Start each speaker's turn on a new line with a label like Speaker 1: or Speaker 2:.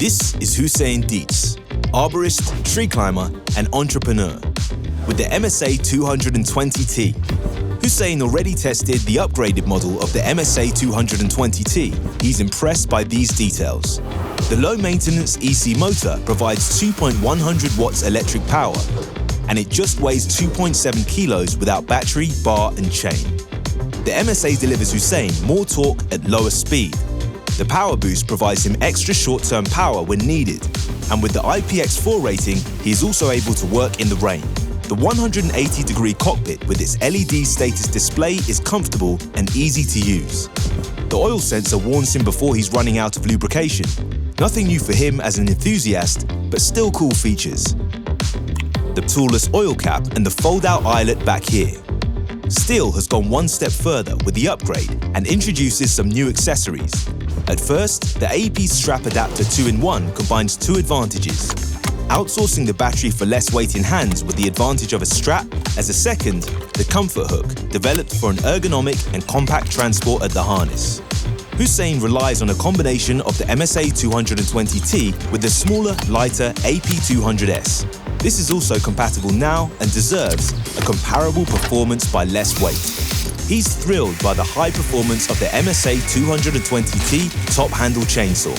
Speaker 1: This is Hüseyin Dietz, arborist, tree climber, and entrepreneur. With the MSA 220T, Hüseyin already tested the upgraded model of the MSA 220T. He's impressed by these details. The low-maintenance EC motor provides 2.100 watts electric power, and it just weighs 2.7 kilos without battery, bar, and chain. The MSA delivers Hüseyin more torque at lower speed. The power boost provides him extra short-term power when needed, and with the IPX4 rating, he is also able to work in the rain. The 180-degree cockpit with its LED status display is comfortable and easy to use. The oil sensor warns him before he's running out of lubrication. Nothing new for him as an enthusiast, but still cool features. The toolless oil cap and the fold-out eyelet back here. STIHL has gone one step further with the upgrade and introduces some new accessories. At first, the AP strap adapter 2-in-1 combines two advantages: outsourcing the battery for less weight in hands with the advantage of a strap, as a second, the comfort hook, developed for an ergonomic and compact transport at the harness. Hüseyin relies on a combination of the MSA 220T with the smaller, lighter AP200S. This is also compatible now and deserves a comparable performance by less weight. He's thrilled by the high performance of the MSA 220T top handle chainsaw.